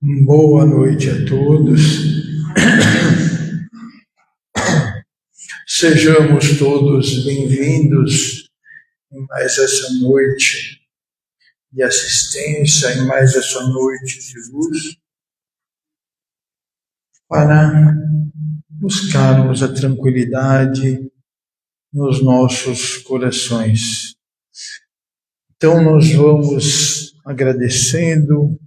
Boa noite a todos. Sejamos todos bem-vindos em mais essa noite de assistência, em mais essa noite de luz, para buscarmos a tranquilidade nos nossos corações. Então, nós vamos agradecendo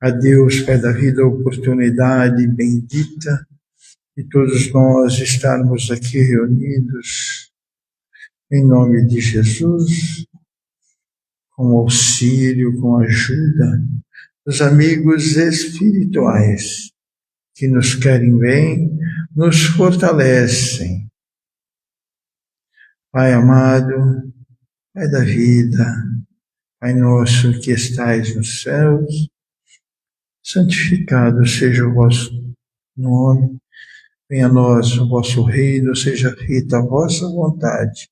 a Deus, Pai da vida, a oportunidade bendita de todos nós estarmos aqui reunidos em nome de Jesus, com auxílio, com ajuda dos amigos espirituais que nos querem bem, nos fortalecem. Pai amado, Pai da vida, Pai nosso que estais nos céus, santificado seja o vosso nome, venha a nós o vosso reino, seja feita a vossa vontade,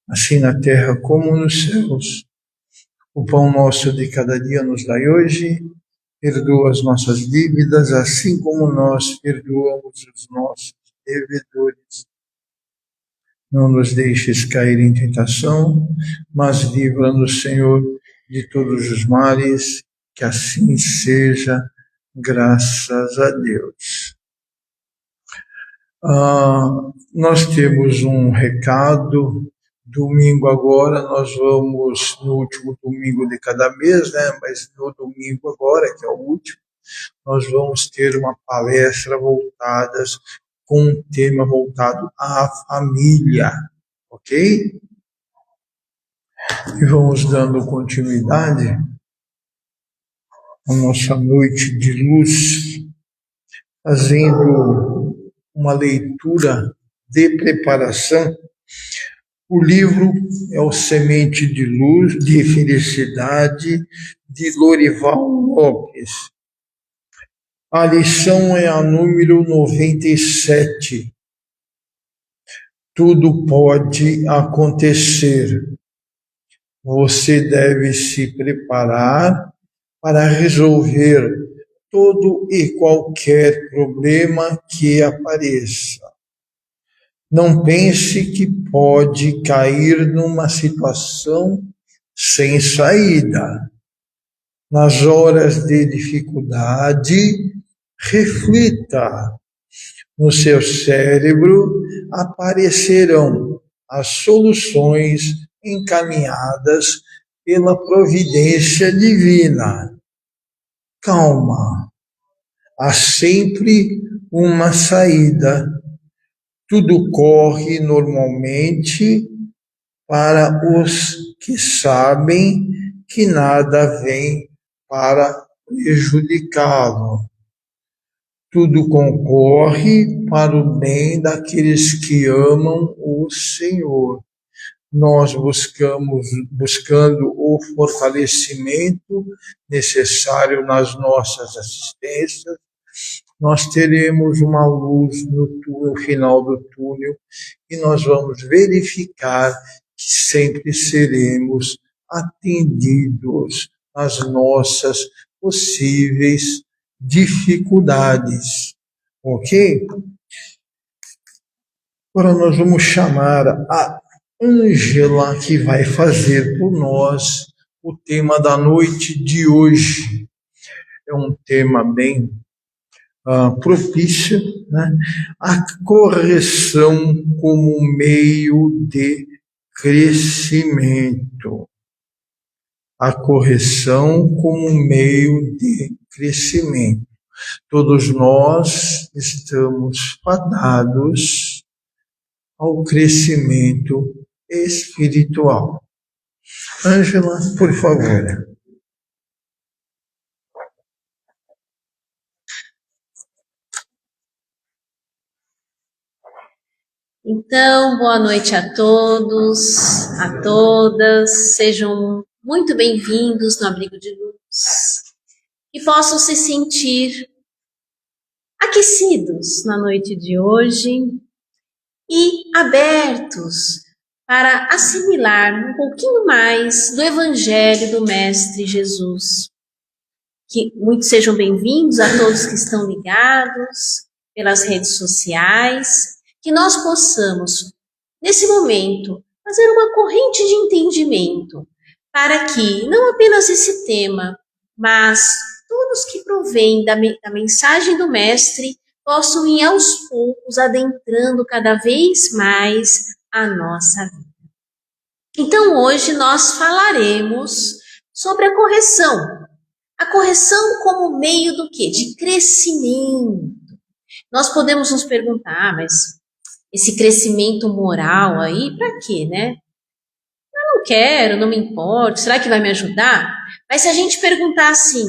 assim na terra como nos céus. O pão nosso de cada dia nos dai hoje, perdoa as nossas dívidas, assim como nós perdoamos os nossos devedores. Não nos deixes cair em tentação, mas livra-nos, Senhor, de todos os males, que assim seja, graças a Deus. Nós temos um recado. Domingo agora, nós vamos, no último domingo de cada mês, mas no domingo agora, que é o último, nós vamos ter uma palestra com um tema voltado à família, ok? E vamos dando continuidade à nossa noite de luz, fazendo uma leitura de preparação. O livro é o Semente de Luz, de Felicidade, de Lorival Lopes. A lição é a número 97. Tudo pode acontecer. Você deve se preparar para resolver todo e qualquer problema que apareça. Não pense que pode cair numa situação sem saída. Nas horas de dificuldade, reflita. No seu cérebro aparecerão as soluções encaminhadas pela providência divina. Calma. Há sempre uma saída. Tudo corre normalmente para os que sabem que nada vem para prejudicá-lo. Tudo concorre para o bem daqueles que amam o Senhor. Nós buscando o fortalecimento necessário nas nossas assistências, nós teremos uma luz no final do túnel e nós vamos verificar que sempre seremos atendidos às nossas possíveis dificuldades, ok? Agora nós vamos chamar a Ângela, que vai fazer por nós o tema da noite de hoje. É um tema bem propício, a correção como meio de crescimento. A correção como meio de crescimento. Todos nós estamos fadados ao crescimento espiritual. Ângela, por favor. Então, boa noite a todos, a todas, sejam muito bem-vindos no Abrigo de Luz, que possam se sentir aquecidos na noite de hoje e abertos para assimilar um pouquinho mais do Evangelho do Mestre Jesus. Que muitos sejam bem-vindos a todos que estão ligados pelas redes sociais, que nós possamos, nesse momento, fazer uma corrente de entendimento para que não apenas esse tema, mas todos que provêm da mensagem do Mestre possam ir aos poucos adentrando cada vez mais a nossa vida. Então hoje nós falaremos sobre a correção. A correção como meio do quê? De crescimento. Nós podemos nos perguntar, mas esse crescimento moral aí, para quê, né? Eu não quero, não me importo, será que vai me ajudar? Mas se a gente perguntar assim,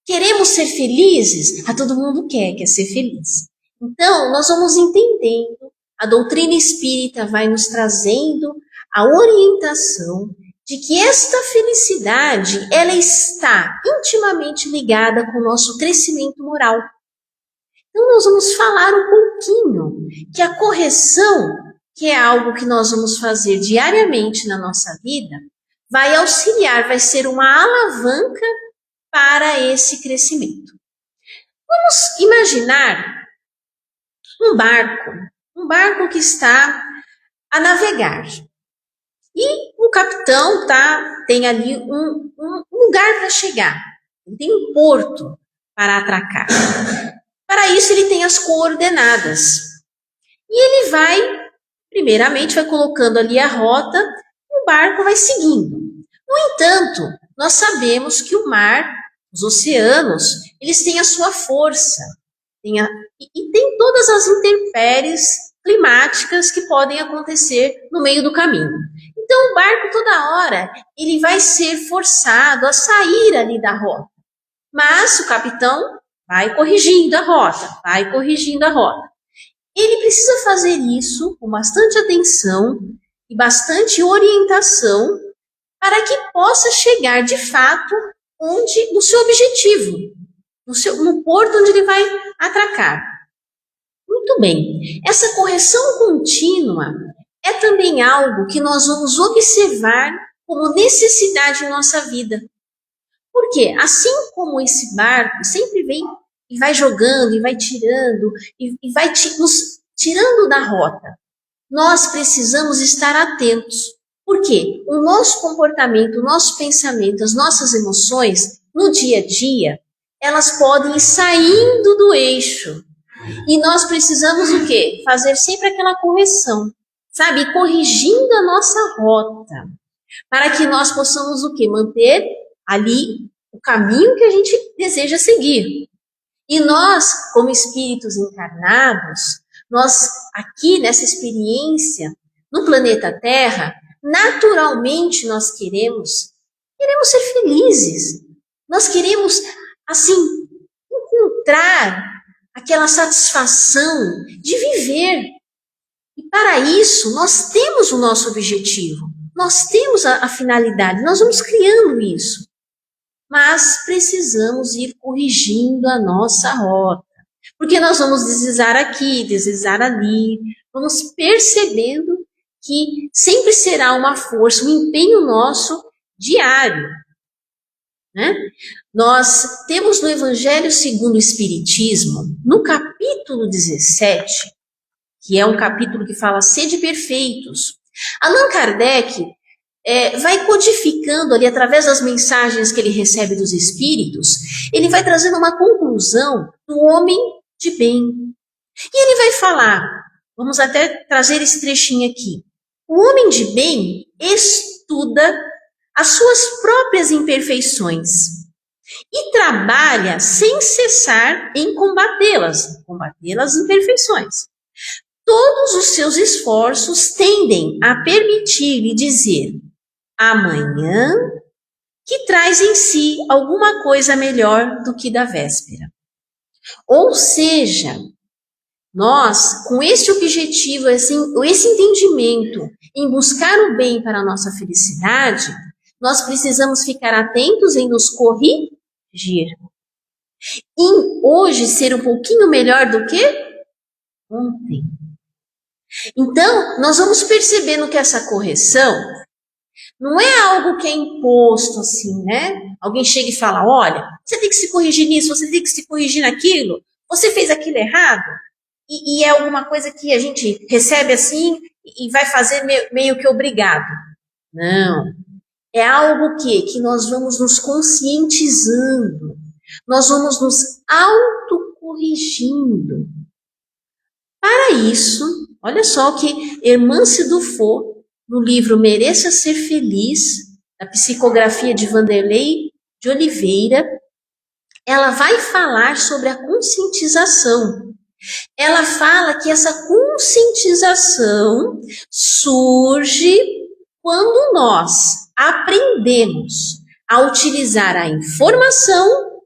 queremos ser felizes? Todo mundo quer ser feliz. Então, nós vamos entendendo, a doutrina espírita vai nos trazendo a orientação de que esta felicidade, ela está intimamente ligada com o nosso crescimento moral. Então, nós vamos falar um pouquinho que a correção, que é algo que nós vamos fazer diariamente na nossa vida, vai auxiliar, vai ser uma alavanca para esse crescimento. Vamos imaginar um barco que está a navegar. E o capitão tem ali um lugar para chegar, tem um porto para atracar. Para isso ele tem as coordenadas. E ele primeiramente vai colocando ali a rota, e o barco vai seguindo. No entanto, nós sabemos que o mar, os oceanos, eles têm a sua força. E tem todas as intempéries climáticas que podem acontecer no meio do caminho. Então o barco toda hora, ele vai ser forçado a sair ali da rota. Mas o capitão vai corrigindo a rota. Ele precisa fazer isso com bastante atenção e bastante orientação para que possa chegar de fato no seu objetivo, no porto onde ele vai atracar. Muito bem, essa correção contínua é também algo que nós vamos observar como necessidade em nossa vida. Por quê? Assim como esse barco sempre vem e vai jogando, e vai tirando, e vai nos tirando da rota, nós precisamos estar atentos. Por quê? O nosso comportamento, o nosso pensamento, as nossas emoções, no dia a dia, elas podem ir saindo do eixo. E nós precisamos o quê? Fazer sempre aquela correção, sabe? Corrigindo a nossa rota, para que nós possamos o quê? Manter ali o caminho que a gente deseja seguir. E nós, como espíritos encarnados, nós aqui nessa experiência, no planeta Terra, naturalmente nós queremos ser felizes. Nós queremos, assim, encontrar aquela satisfação de viver. E para isso, nós temos o nosso objetivo, nós temos a finalidade, nós vamos criando isso. Mas precisamos ir corrigindo a nossa rota, porque nós vamos deslizar aqui, deslizar ali, vamos percebendo que sempre será uma força, um empenho nosso diário. Né? Nós temos no Evangelho segundo o Espiritismo, no capítulo 17, que é um capítulo que fala sede perfeitos, Allan Kardec vai codificando ali, através das mensagens que ele recebe dos espíritos, ele vai trazendo uma conclusão do homem de bem. E ele vai falar, vamos até trazer esse trechinho aqui, o homem de bem estuda as suas próprias imperfeições e trabalha sem cessar em combater as imperfeições. Todos os seus esforços tendem a permitir-lhe dizer amanhã que traz em si alguma coisa melhor do que da véspera. Ou seja, nós, com esse objetivo, esse entendimento em buscar o bem para a nossa felicidade, nós precisamos ficar atentos em nos corrigir. E hoje ser um pouquinho melhor do que ontem. Então, nós vamos percebendo que essa correção não é algo que é imposto assim, né? Alguém chega e fala, olha, você tem que se corrigir nisso, você tem que se corrigir naquilo, você fez aquilo errado. E é alguma coisa que a gente recebe assim e vai fazer meio que obrigado. Não. É algo que nós vamos nos conscientizando. Nós vamos nos autocorrigindo. Para isso, olha só o que Hermance Dufour, no livro Mereça Ser Feliz, da psicografia de Vanderlei de Oliveira, ela vai falar sobre a conscientização. Ela fala que essa conscientização surge quando nós aprendemos a utilizar a informação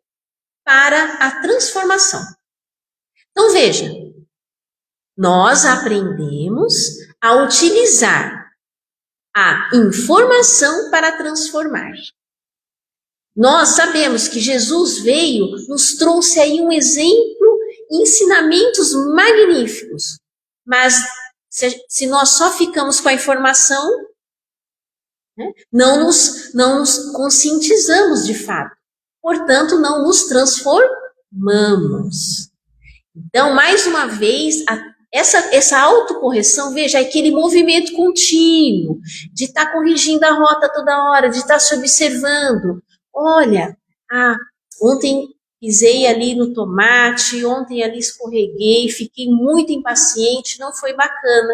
para a transformação. Então veja, nós aprendemos a utilizar a informação para transformar. Nós sabemos que Jesus veio, nos trouxe aí um exemplo, ensinamentos magníficos. Mas se nós só ficamos com a informação, né, não nos conscientizamos de fato. Portanto, não nos transformamos. Então, mais uma vez, essa autocorreção, veja, é aquele movimento contínuo, de estar corrigindo a rota toda hora, de estar se observando. Olha, ontem pisei ali no tomate, ontem ali escorreguei, fiquei muito impaciente, não foi bacana.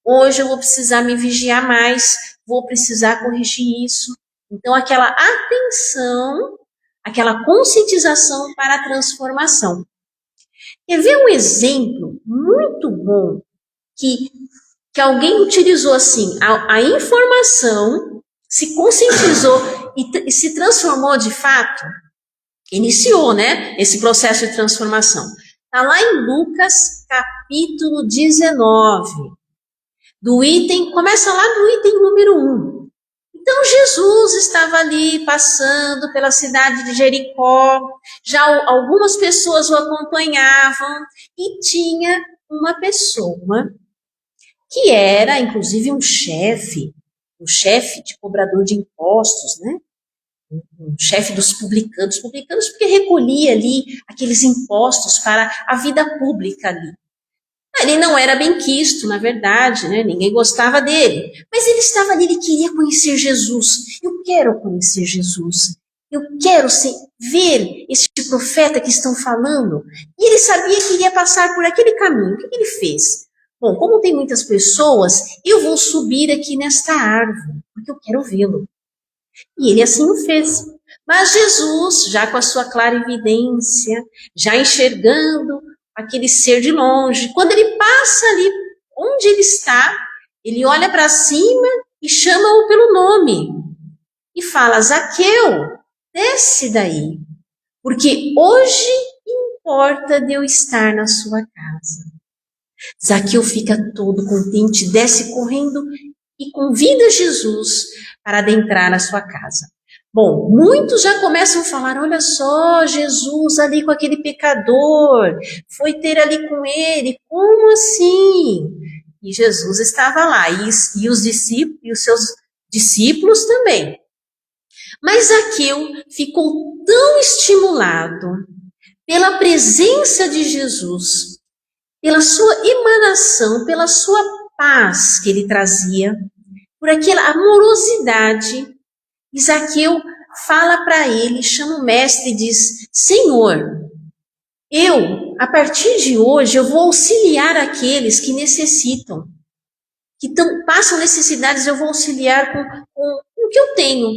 Hoje eu vou precisar me vigiar mais, vou precisar corrigir isso. Então, aquela atenção, aquela conscientização para a transformação. Quer ver um exemplo muito bom que alguém utilizou assim, a informação, se conscientizou e se transformou de fato? Iniciou, né, esse processo de transformação. Está lá em Lucas, capítulo 19, começa lá do item número 1. Então, Jesus estava ali passando pela cidade de Jericó, já algumas pessoas o acompanhavam, e tinha uma pessoa que era, inclusive, um chefe de cobrador de impostos, né? Um chefe dos publicanos porque recolhia ali aqueles impostos para a vida pública ali. Ele não era bem quisto, na verdade, né? Ninguém gostava dele. Mas ele estava ali, ele queria conhecer Jesus. Eu quero conhecer Jesus. Eu quero ver esse profeta que estão falando. E ele sabia que iria passar por aquele caminho. O que ele fez? Bom, como tem muitas pessoas, eu vou subir aqui nesta árvore, porque eu quero vê-lo. E ele assim o fez. Mas Jesus, já com a sua clara evidência, já enxergando aquele ser de longe, quando ele passa ali onde ele está, ele olha para cima e chama-o pelo nome. E fala, Zaqueu, desce daí, porque hoje importa de eu estar na sua casa. Zaqueu fica todo contente, desce correndo e convida Jesus para adentrar na sua casa. Bom, muitos já começam a falar, olha só, Jesus ali com aquele pecador, foi ter ali com ele, como assim? E Jesus estava lá, e os seus discípulos também. Mas Zaqueu ficou tão estimulado pela presença de Jesus, pela sua emanação, pela sua paz que ele trazia, por aquela amorosidade, e Zaqueu fala para ele, chama o mestre e diz, Senhor, a partir de hoje, eu vou auxiliar aqueles que necessitam, que passam necessidades, eu vou auxiliar com o que eu tenho.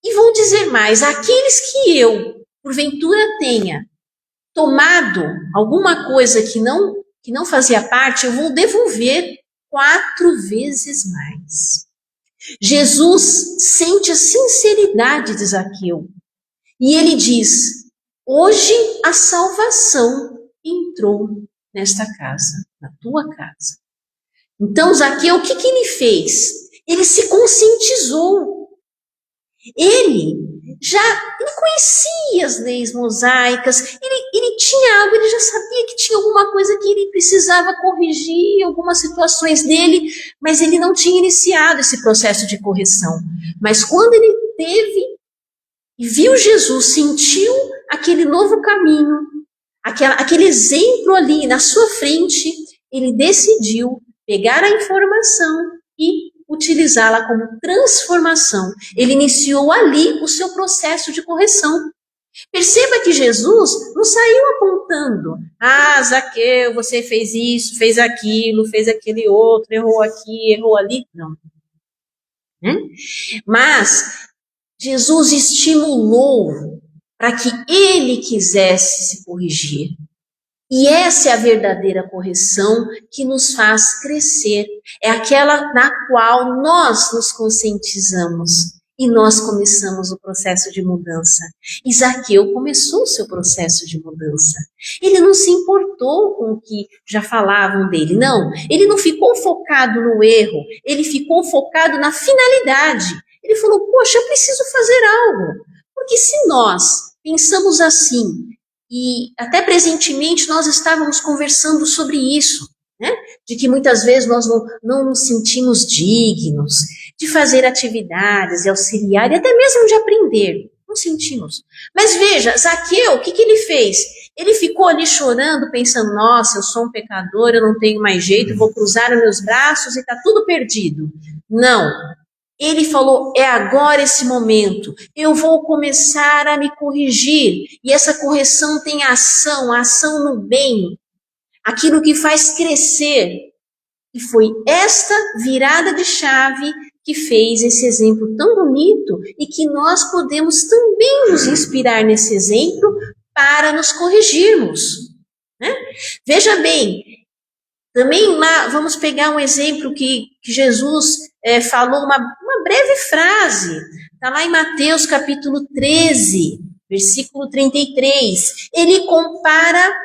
E vou dizer mais, aqueles que eu, porventura, tenha tomado alguma coisa que não fazia parte, eu vou devolver 4 vezes mais. Jesus sente a sinceridade de Zaqueu. E ele diz, hoje a salvação entrou nesta casa, na tua casa. Então Zaqueu, o que ele fez? Ele se conscientizou. Ele ele conhecia as leis mosaicas, ele tinha algo, ele já sabia que tinha alguma coisa que ele precisava corrigir, algumas situações dele, mas ele não tinha iniciado esse processo de correção. Mas quando ele teve e viu Jesus, sentiu aquele novo caminho, aquele exemplo ali na sua frente, ele decidiu pegar a informação e utilizá-la como transformação. Ele iniciou ali o seu processo de correção. Perceba que Jesus não saiu apontando: Zaqueu, você fez isso, fez aquilo, fez aquele outro, errou aqui, errou ali. Não. Mas Jesus estimulou para que ele quisesse se corrigir. E essa é a verdadeira correção que nos faz crescer. É aquela na qual nós nos conscientizamos e nós começamos o processo de mudança. E Zaqueu começou o seu processo de mudança. Ele não se importou com o que já falavam dele, não. Ele não ficou focado no erro, ele ficou focado na finalidade. Ele falou, poxa, eu preciso fazer algo. Porque se nós pensamos assim, e até presentemente nós estávamos conversando sobre isso, né? De que muitas vezes nós não nos sentimos dignos de fazer atividades, de auxiliar e até mesmo de aprender. Não sentimos. Mas veja, Zaqueu, o que ele fez? Ele ficou ali chorando, pensando, nossa, eu sou um pecador, eu não tenho mais jeito, vou cruzar os meus braços e está tudo perdido. Não. Ele falou, é agora esse momento, eu vou começar a me corrigir. E essa correção tem ação, ação no bem, aquilo que faz crescer. E foi esta virada de chave que fez esse exemplo tão bonito e que nós podemos também nos inspirar nesse exemplo para nos corrigirmos. Né? Veja bem, também lá, vamos pegar um exemplo que Jesus falou, uma breve frase, está lá em Mateus capítulo 13, versículo 33. Ele compara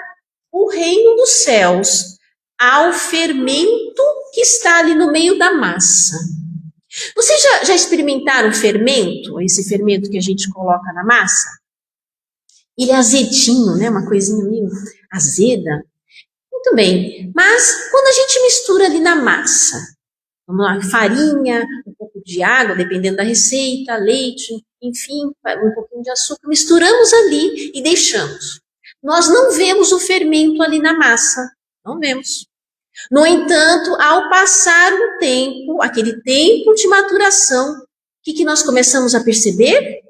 o reino dos céus ao fermento que está ali no meio da massa. Vocês já experimentaram fermento? Esse fermento que a gente coloca na massa? Ele é azedinho, né? Uma coisinha meio azeda. Muito bem, mas quando a gente mistura ali na massa, vamos lá, farinha, um pouco de água, dependendo da receita, leite, enfim, um pouquinho de açúcar, misturamos ali e deixamos. Nós não vemos o fermento ali na massa, não vemos. No entanto, ao passar o tempo, aquele tempo de maturação, o que nós começamos a perceber?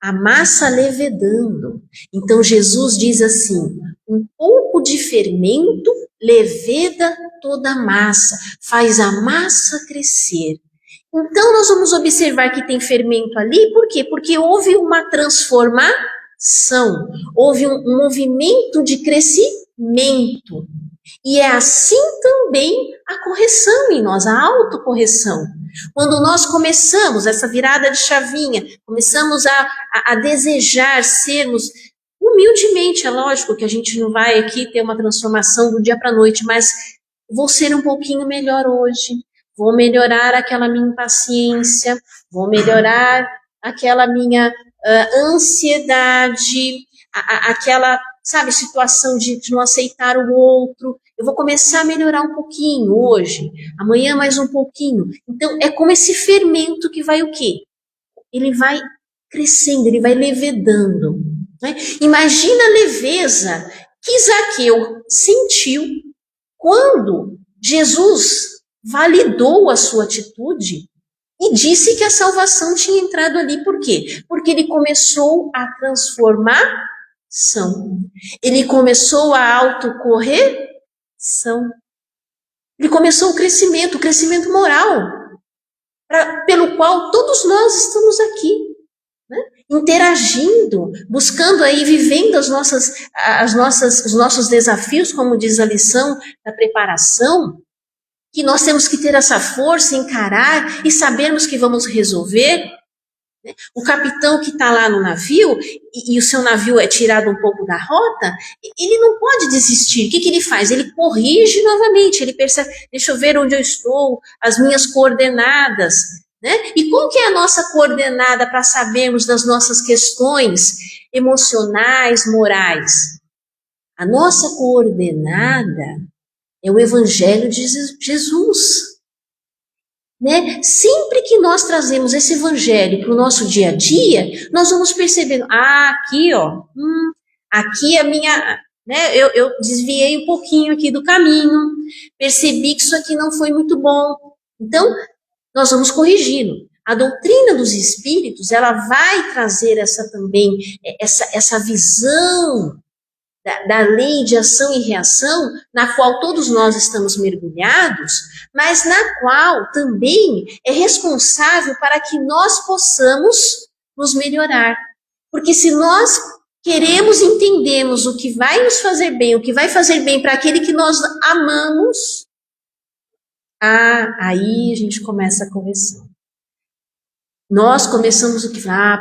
A massa levedando. Então Jesus diz assim, um pouco de fermento leveda toda a massa, faz a massa crescer. Então nós vamos observar que tem fermento ali, por quê? Porque houve uma transformação, houve um movimento de crescimento. E é assim também a correção em nós, a autocorreção. Quando nós começamos essa virada de chavinha, começamos a desejar sermos, humildemente, é lógico que a gente não vai aqui ter uma transformação do dia para a noite, mas vou ser um pouquinho melhor hoje, vou melhorar aquela minha impaciência, vou melhorar aquela minha ansiedade, aquela, sabe, situação de não aceitar o outro. Eu vou começar a melhorar um pouquinho hoje, amanhã mais um pouquinho. Então, é como esse fermento que vai o quê? Ele vai crescendo, ele vai levedando. Né? Imagina a leveza que Zaqueu sentiu quando Jesus validou a sua atitude e disse que a salvação tinha entrado ali. Por quê? Porque ele começou a transformação. Ele começou a autocorreção. Ele começou o crescimento moral, pelo qual todos nós estamos aqui, né? Interagindo, buscando aí, vivendo os nossos desafios, como diz a lição da preparação, que nós temos que ter essa força, encarar e sabermos que vamos resolver. O capitão que está lá no navio, e o seu navio é tirado um pouco da rota, ele não pode desistir. O que ele faz? Ele corrige novamente, ele percebe, deixa eu ver onde eu estou, as minhas coordenadas, né? E qual que é a nossa coordenada para sabermos das nossas questões emocionais, morais? A nossa coordenada é o Evangelho de Jesus. Né? Sempre que nós trazemos esse Evangelho para o nosso dia a dia, nós vamos percebendo, aqui, ó, aqui a minha, né, eu desviei um pouquinho aqui do caminho, percebi que isso aqui não foi muito bom. Então, nós vamos corrigindo. A doutrina dos espíritos, ela vai trazer essa visão da lei de ação e reação, na qual todos nós estamos mergulhados, mas na qual também é responsável para que nós possamos nos melhorar. Porque se nós queremos e entendemos o que vai nos fazer bem, o que vai fazer bem para aquele que nós amamos, aí a gente começa a correção. Nós começamos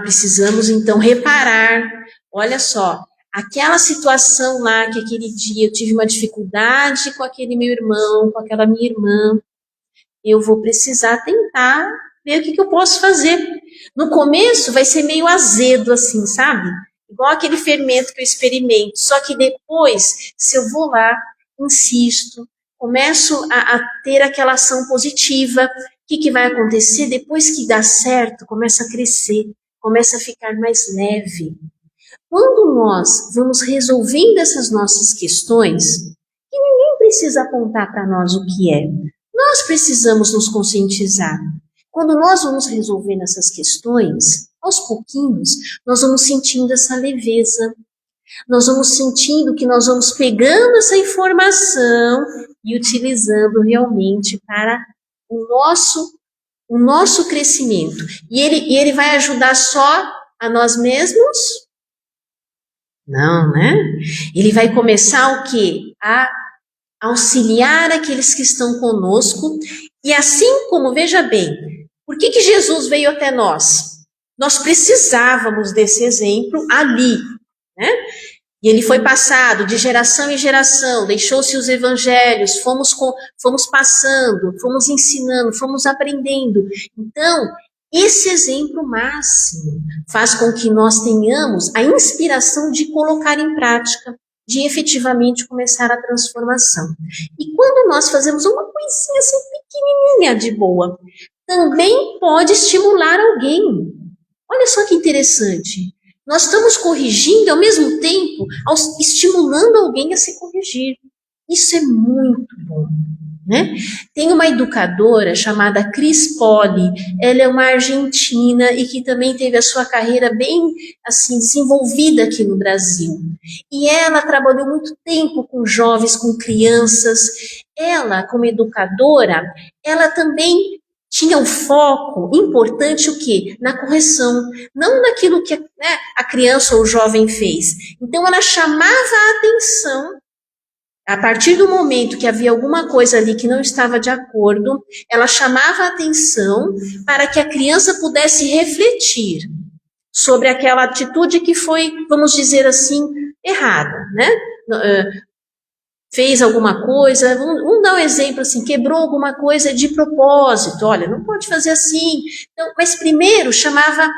precisamos então reparar. Olha só, aquela situação lá que aquele dia eu tive uma dificuldade com aquele meu irmão, com aquela minha irmã, eu vou precisar tentar ver o que eu posso fazer. No começo vai ser meio azedo assim, sabe? Igual aquele fermento que eu experimento. Só que depois, se eu vou lá, insisto, começo a ter aquela ação positiva, o que vai acontecer? Depois que dá certo, começa a crescer, começa a ficar mais leve. Quando nós vamos resolvendo essas nossas questões, e ninguém precisa apontar para nós o que é, nós precisamos nos conscientizar. Quando nós vamos resolvendo essas questões, aos pouquinhos, nós vamos sentindo essa leveza, nós vamos sentindo que nós vamos pegando essa informação e utilizando realmente para o nosso crescimento. E ele vai ajudar só a nós mesmos? Não, né? Ele vai começar o quê? A auxiliar aqueles que estão conosco. E assim como, veja bem, por que Jesus veio até nós? Nós precisávamos desse exemplo ali, né? E ele foi passado de geração em geração, deixou-se os evangelhos, fomos passando, fomos ensinando, fomos aprendendo. Então, esse exemplo máximo faz com que nós tenhamos a inspiração de colocar em prática, de efetivamente começar a transformação. E quando nós fazemos uma coisinha assim pequenininha de boa, também pode estimular alguém. Olha só que interessante. Nós estamos corrigindo ao mesmo tempo, estimulando alguém a se corrigir. Isso é muito bom, né? Tem uma educadora chamada Cris Poli, ela é uma argentina e que também teve a sua carreira bem assim desenvolvida aqui no Brasil. E ela trabalhou muito tempo com jovens, com crianças. Ela, como educadora, ela também tinha um foco importante o quê? Na correção, não naquilo que a criança ou o jovem fez. Então ela chamava a atenção, a partir do momento que havia alguma coisa ali que não estava de acordo, ela chamava a atenção para que a criança pudesse refletir sobre aquela atitude que foi, vamos dizer assim, errada, né? Fez alguma coisa, vamos dar um exemplo assim, quebrou alguma coisa de propósito, olha, não pode fazer assim. Então, mas primeiro chamava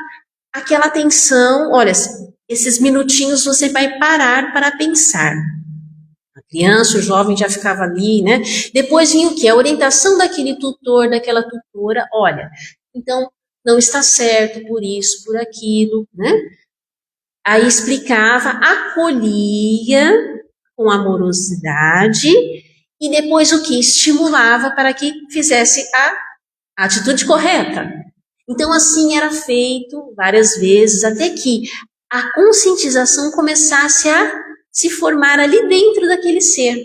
aquela atenção, olha, esses minutinhos você vai parar para pensar. A criança, o jovem já ficava ali, né? Depois vinha o quê? A orientação daquele tutor, daquela tutora, olha, então não está certo por isso, por aquilo, né? Aí explicava, acolhia com amorosidade, e depois o que? Estimulava para que fizesse a atitude correta. Então assim era feito várias vezes, até que a conscientização começasse a se formar ali dentro daquele ser,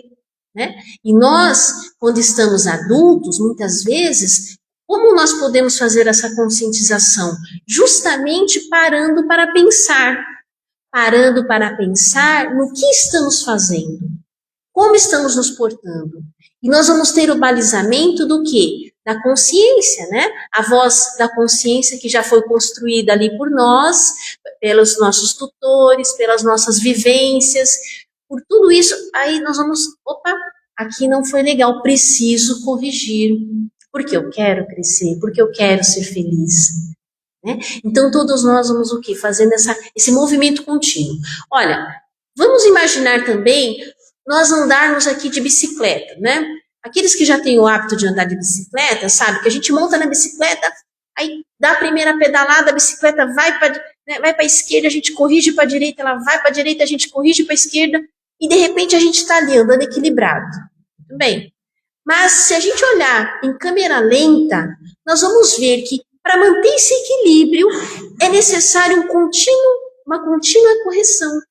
né? E nós, quando estamos adultos, muitas vezes, como nós podemos fazer essa conscientização? Justamente parando para pensar no que estamos fazendo, como estamos nos portando. E nós vamos ter o balizamento do quê? Da consciência, né? A voz da consciência que já foi construída ali por nós, pelos nossos tutores, pelas nossas vivências, por tudo isso, aí nós vamos, aqui não foi legal, preciso corrigir. Porque eu quero crescer, porque eu quero ser feliz. Né? Então todos nós vamos o quê? Fazendo esse movimento contínuo. Olha, vamos imaginar também nós andarmos aqui de bicicleta, né? Aqueles que já têm o hábito de andar de bicicleta, sabe que a gente monta na bicicleta, aí dá a primeira pedalada, a bicicleta vai para a esquerda, a gente corrige para a direita, ela vai para a direita, a gente corrige para a esquerda, e de repente a gente está ali andando equilibrado. Muito bem. Mas se a gente olhar em câmera lenta, nós vamos ver que para manter esse equilíbrio é necessário uma contínua correção.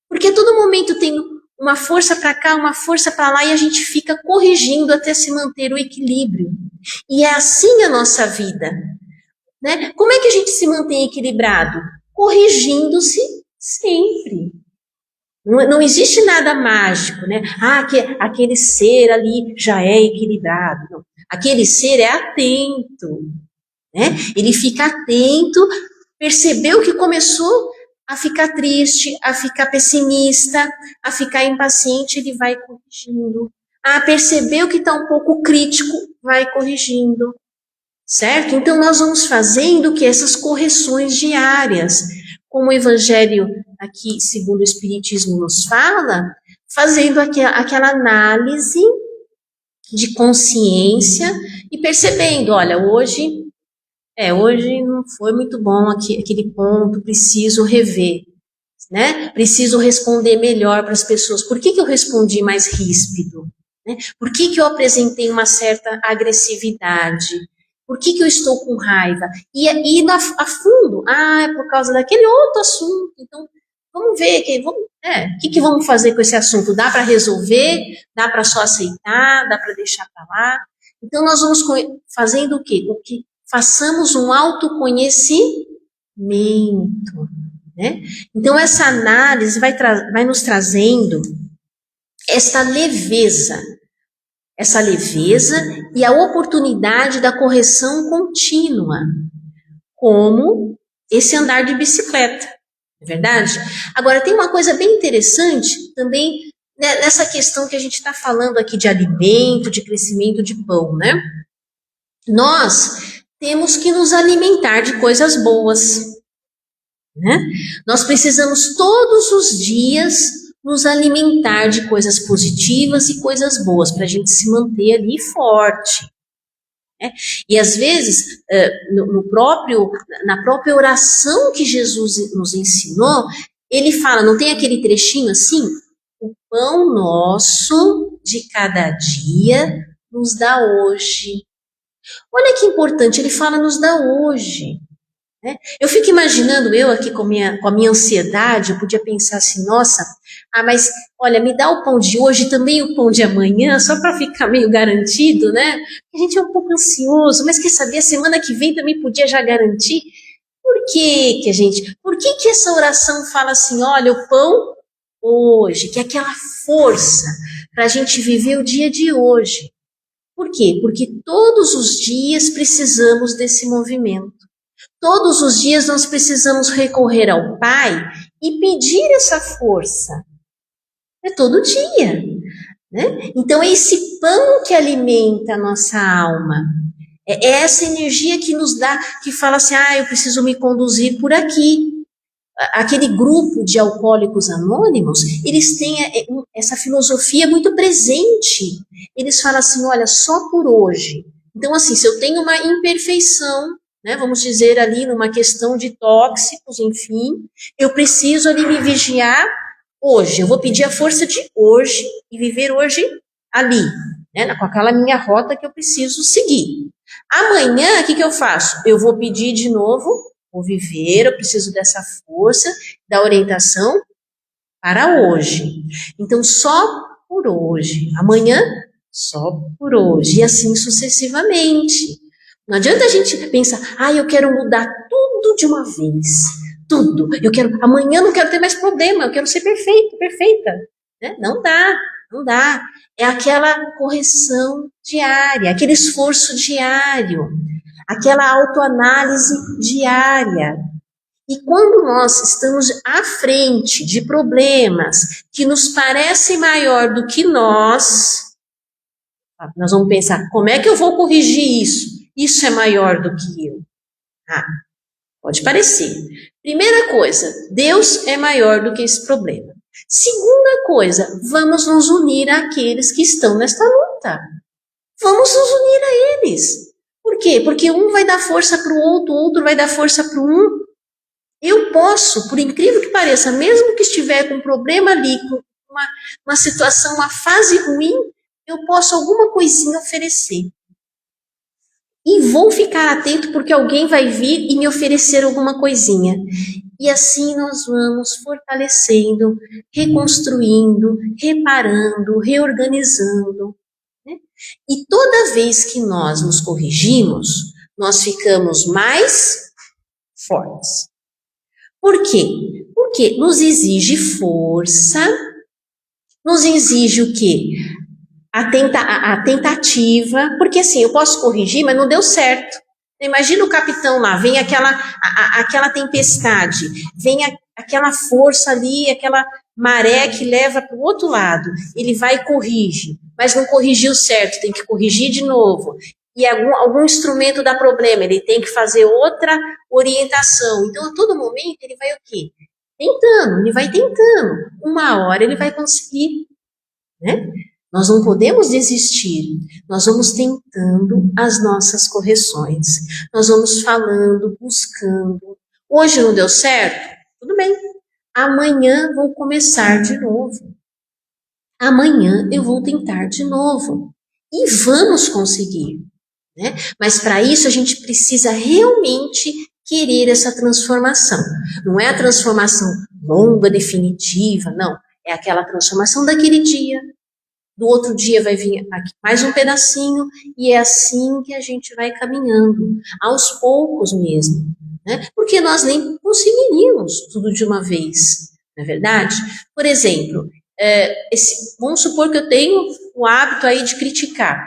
Porque a todo momento tem uma força para cá, uma força para lá, e a gente fica corrigindo até se manter o equilíbrio. E é assim a nossa vida. Né? Como é que a gente se mantém equilibrado? Corrigindo-se sempre. Não existe nada mágico, né? Aquele ser ali já é equilibrado. Não. Aquele ser é atento, né? Ele fica atento, percebeu que começou a ficar triste, a ficar pessimista, a ficar impaciente, ele vai corrigindo. Percebeu que está um pouco crítico, vai corrigindo. Certo? Então nós vamos fazendo que essas correções diárias, como o Evangelho aqui, segundo o Espiritismo, nos fala, fazendo aquela análise de consciência e percebendo, olha, hoje não foi muito bom aquele ponto, preciso rever, né? Preciso responder melhor para as pessoas. Por que eu respondi mais ríspido? Né? Por que eu apresentei uma certa agressividade? Por que eu estou com raiva? E a fundo, é por causa daquele outro assunto. Então, vamos ver, o que vamos fazer com esse assunto? Dá para resolver? Dá para só aceitar? Dá para deixar para lá? Então, nós vamos fazendo o quê? Façamos um autoconhecimento. Né? Então, essa análise vai nos trazendo essa leveza e a oportunidade da correção contínua, como esse andar de bicicleta, não é verdade? Agora, tem uma coisa bem interessante também nessa questão que a gente está falando aqui de alimento, de crescimento de pão, né? Nós temos que nos alimentar de coisas boas, né? Nós precisamos todos os dias nos alimentar de coisas positivas e coisas boas, para a gente se manter ali forte. Né? E às vezes, na própria oração que Jesus nos ensinou, ele fala, não tem aquele trechinho assim? O pão nosso de cada dia nos dá hoje. Olha que importante, ele fala nos dá hoje. Né? Eu fico imaginando, eu aqui com a minha ansiedade, eu podia pensar assim, nossa, mas olha, me dá o pão de hoje, também o pão de amanhã, só para ficar meio garantido, né? A gente é um pouco ansioso, mas quer saber, a semana que vem também podia já garantir. Por que essa oração fala assim, olha, o pão hoje, que é aquela força para a gente viver o dia de hoje. Por quê? Porque todos os dias precisamos desse movimento. Todos os dias nós precisamos recorrer ao Pai e pedir essa força. É todo dia. Né? Então é esse pão que alimenta a nossa alma. É essa energia que nos dá, que fala assim, eu preciso me conduzir por aqui. Aquele grupo de alcoólicos anônimos, eles têm essa filosofia muito presente. Eles falam assim, olha, só por hoje. Então assim, se eu tenho uma imperfeição, né, vamos dizer ali numa questão de tóxicos, enfim, eu preciso ali me vigiar hoje, eu vou pedir a força de hoje e viver hoje ali, né, com aquela minha rota que eu preciso seguir. Amanhã, o que eu faço? Eu vou pedir de novo, vou viver, eu preciso dessa força, da orientação para hoje. Então, só por hoje. Amanhã, só por hoje. E assim sucessivamente. Não adianta a gente pensar, eu quero mudar tudo de uma vez. Tudo. Amanhã eu não quero ter mais problema, eu quero ser perfeita. Né? Não dá. É aquela correção diária, aquele esforço diário, aquela autoanálise diária. E quando nós estamos à frente de problemas que nos parecem maior do que nós, Nós vamos pensar, como é que eu vou corrigir isso? Isso é maior do que eu. Pode parecer. Primeira coisa, Deus é maior do que esse problema. Segunda coisa, vamos nos unir àqueles que estão nesta luta. Vamos nos unir a eles. Por quê? Porque um vai dar força para o outro vai dar força para um. Eu posso, por incrível que pareça, mesmo que estiver com um problema ali, com uma situação, uma fase ruim, eu posso alguma coisinha oferecer. E vou ficar atento porque alguém vai vir e me oferecer alguma coisinha. E assim nós vamos fortalecendo, reconstruindo, reparando, reorganizando. Né? E toda vez que nós nos corrigimos, nós ficamos mais fortes. Por quê? Porque nos exige força, nos exige o quê? A tentativa, porque assim, eu posso corrigir, mas não deu certo. Imagina o capitão lá, vem aquela tempestade, vem aquela força ali, aquela maré que leva para o outro lado. Ele vai e corrige, mas não corrigiu certo, tem que corrigir de novo. E algum instrumento dá problema, ele tem que fazer outra orientação. Então, a todo momento, ele vai o quê? Tentando, ele vai tentando. Uma hora ele vai conseguir, né? Nós não podemos desistir, nós vamos tentando as nossas correções, nós vamos falando, buscando. Hoje não deu certo? Tudo bem, amanhã vou começar de novo. Amanhã eu vou tentar de novo. E vamos conseguir. Né? Mas para isso a gente precisa realmente querer essa transformação. Não é a transformação longa, definitiva, não. É aquela transformação daquele dia. Do outro dia vai vir aqui mais um pedacinho e é assim que a gente vai caminhando, aos poucos mesmo, né? Porque nós nem conseguiríamos tudo de uma vez, não é verdade? Por exemplo, vamos supor que eu tenho o hábito aí de criticar,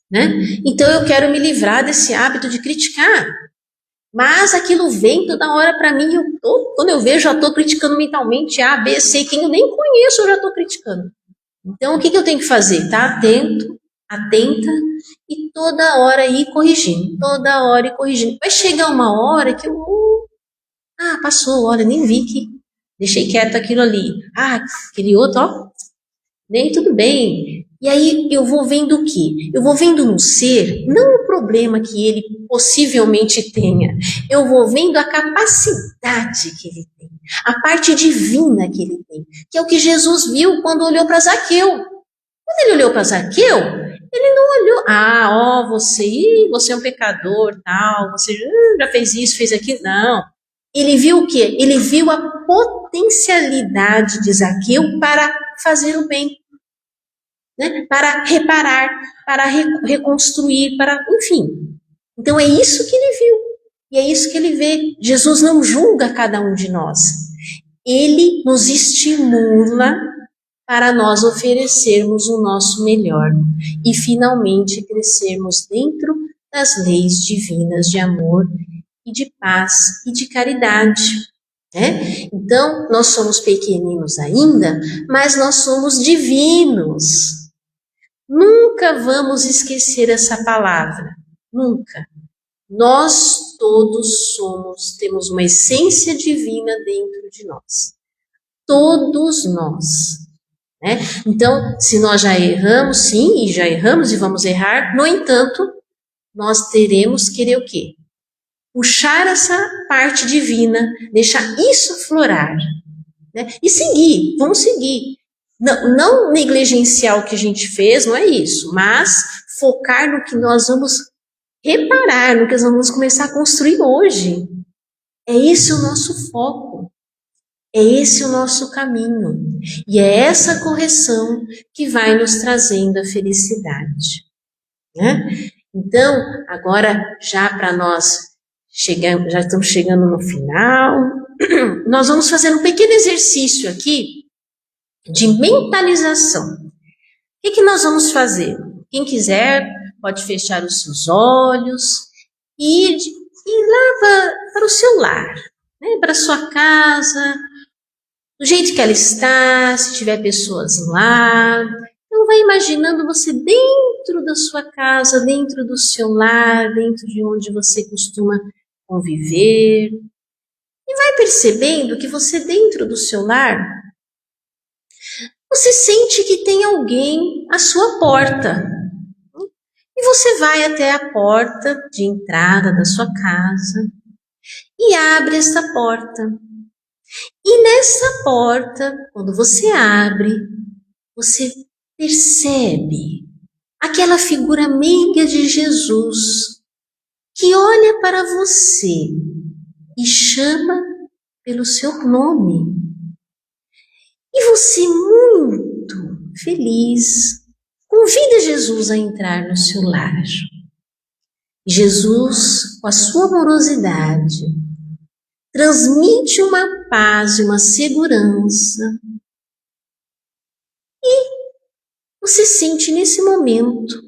né? Então eu quero me livrar desse hábito de criticar, mas aquilo vem toda hora para mim, quando eu vejo, já estou criticando mentalmente A, B, C, quem eu nem conheço eu já estou criticando. Então, o que eu tenho que fazer? Estar atento, atenta e toda hora ir corrigindo, toda hora ir corrigindo. Vai chegar uma hora que passou, olha, nem vi que deixei quieto aquilo ali. Aquele outro, ó, nem tudo bem. E aí eu vou vendo o quê? Eu vou vendo no ser, não o problema que ele possivelmente tenha, eu vou vendo a capacidade que ele tem, a parte divina que ele tem, que é o que Jesus viu quando olhou para Zaqueu. Quando ele olhou para Zaqueu, ele não olhou, você é um pecador, tal, você já fez isso, fez aquilo, não. Ele viu o quê? Ele viu a potencialidade de Zaqueu para fazer o bem. Né? Para reparar, para reconstruir, enfim. Então é isso que ele viu, e é isso que ele vê. Jesus não julga cada um de nós, ele nos estimula para nós oferecermos o nosso melhor e finalmente crescermos dentro das leis divinas de amor e de paz e de caridade. Né? Então, nós somos pequeninos ainda, mas nós somos divinos. Nunca vamos esquecer essa palavra, nunca. Nós todos temos uma essência divina dentro de nós. Todos nós. Né? Então, se nós já erramos, sim, e já erramos e vamos errar, no entanto, nós teremos que querer o quê? Puxar essa parte divina, deixar isso aflorar. Né? E seguir, vamos seguir. Não negligenciar o que a gente fez, não é isso, mas focar no que nós vamos reparar, no que nós vamos começar a construir hoje. É esse o nosso foco, é esse o nosso caminho, e é essa correção que vai nos trazendo a felicidade. Né? Então, agora, já para nós, já estamos chegando no final, nós vamos fazer um pequeno exercício aqui, de mentalização. O que nós vamos fazer? Quem quiser pode fechar os seus olhos e ir lá para o seu lar, né? Para a sua casa, do jeito que ela está, se tiver pessoas lá. Então Então vai imaginando você dentro da sua casa, dentro do seu lar, dentro de onde você costuma conviver. E vai percebendo que você dentro do seu lar, você sente que tem alguém à sua porta. E você vai até a porta de entrada da sua casa e abre essa porta. E nessa porta, quando você abre, você percebe aquela figura meiga de Jesus que olha para você e chama pelo seu nome. E você, muito feliz, convida Jesus a entrar no seu lar. Jesus, com a sua amorosidade, transmite uma paz e uma segurança. E você sente nesse momento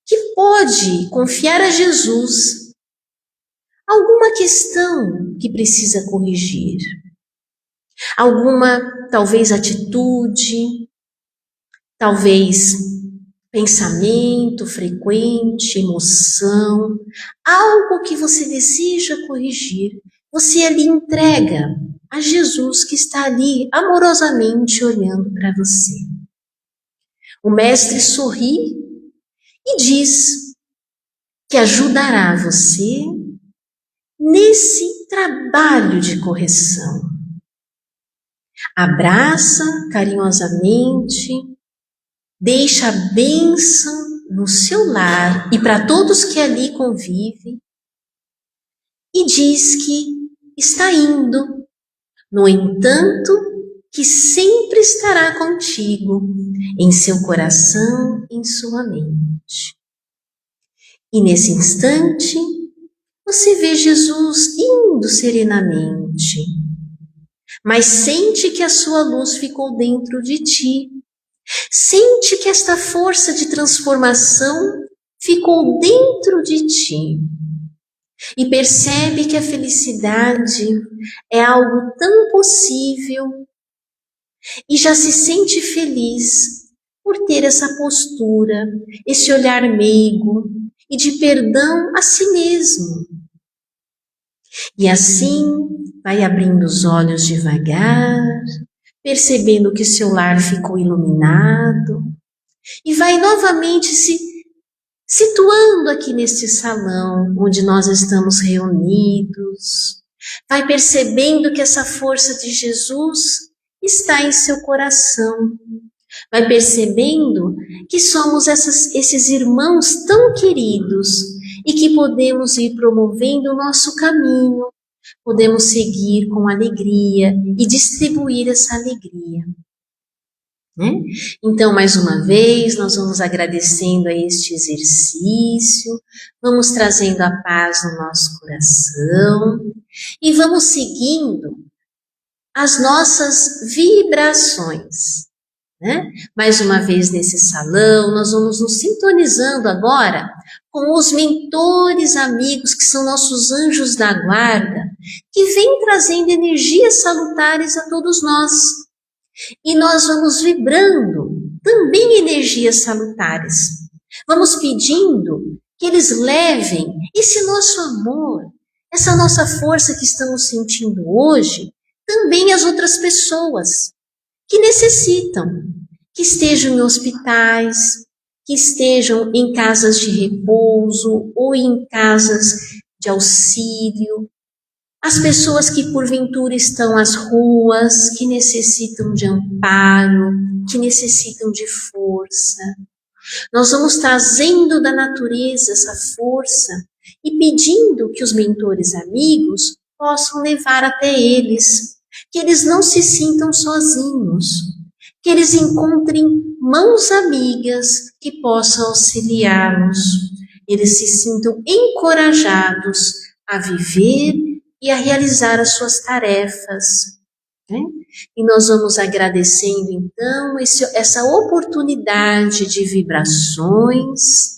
que pode confiar a Jesus alguma questão que precisa corrigir. Alguma, talvez, atitude, talvez pensamento frequente, emoção, algo que você deseja corrigir. Você ali entrega a Jesus que está ali amorosamente olhando para você. O mestre sorri e diz que ajudará você nesse trabalho de correção. Abraça carinhosamente, deixa a bênção no seu lar e para todos que ali convivem e diz que está indo, no entanto, que sempre estará contigo, em seu coração, em sua mente. E nesse instante, você vê Jesus indo serenamente, mas sente que a sua luz ficou dentro de ti. Sente que esta força de transformação ficou dentro de ti. E percebe que a felicidade é algo tão possível e já se sente feliz por ter essa postura, esse olhar meigo e de perdão a si mesmo. E assim vai abrindo os olhos devagar, percebendo que seu lar ficou iluminado e vai novamente se situando aqui neste salão onde nós estamos reunidos. Vai percebendo que essa força de Jesus está em seu coração. Vai percebendo que somos esses irmãos tão queridos e que podemos ir promovendo o nosso caminho. Podemos seguir com alegria e distribuir essa alegria. Né? Então, mais uma vez, nós vamos agradecendo a este exercício, vamos trazendo a paz no nosso coração e vamos seguindo as nossas vibrações. Né? Mais uma vez nesse salão, nós vamos nos sintonizando agora com os mentores amigos que são nossos anjos da guarda, que vêm trazendo energias salutares a todos nós. E nós vamos vibrando também energias salutares. Vamos pedindo que eles levem esse nosso amor, essa nossa força que estamos sentindo hoje, também às outras pessoas que necessitam, que estejam em hospitais, que estejam em casas de repouso ou em casas de auxílio, as pessoas que porventura estão às ruas, que necessitam de amparo, que necessitam de força. Nós vamos trazendo da natureza essa força e pedindo que os mentores amigos possam levar até eles, que eles não se sintam sozinhos, que eles encontrem mãos amigas que possam auxiliá-los, eles se sintam encorajados a viver e a realizar as suas tarefas. Né? E nós vamos agradecendo então essa oportunidade de vibrações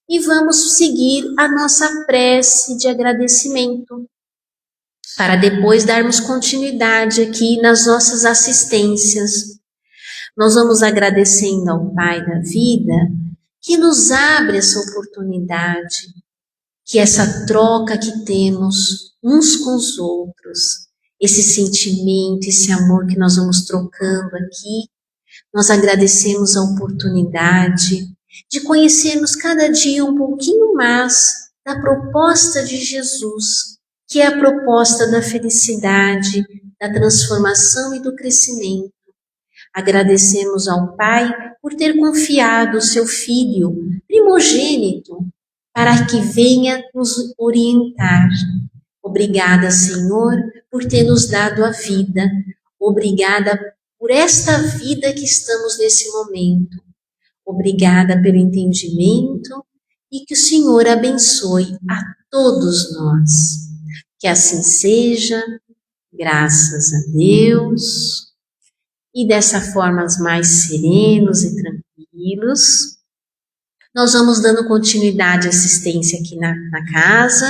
e vamos seguir a nossa prece de agradecimento para depois darmos continuidade aqui nas nossas assistências. Nós vamos agradecendo ao Pai da vida que nos abre essa oportunidade, que essa troca que temos uns com os outros, esse sentimento, esse amor que nós vamos trocando aqui, nós agradecemos a oportunidade de conhecermos cada dia um pouquinho mais da proposta de Jesus, que é a proposta da felicidade, da transformação e do crescimento. Agradecemos ao Pai por ter confiado o seu Filho primogênito para que venha nos orientar. Obrigada, Senhor, por ter nos dado a vida. Obrigada por esta vida que estamos nesse momento. Obrigada pelo entendimento e que o Senhor abençoe a todos nós. Que assim seja, graças a Deus. E dessa forma mais serenos e tranquilos, nós vamos dando continuidade à assistência aqui na casa,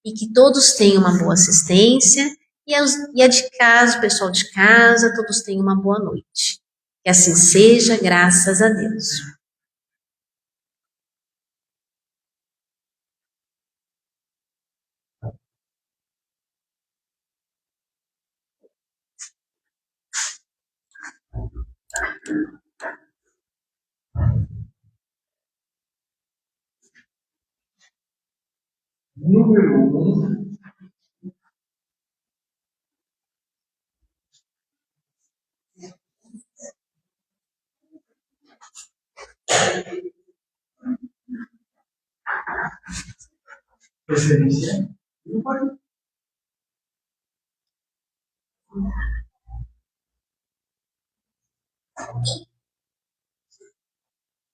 e que todos tenham uma boa assistência, e a de casa, o pessoal de casa, todos tenham uma boa noite. Que assim seja, graças a Deus. Número 1. Preferência. Não pode.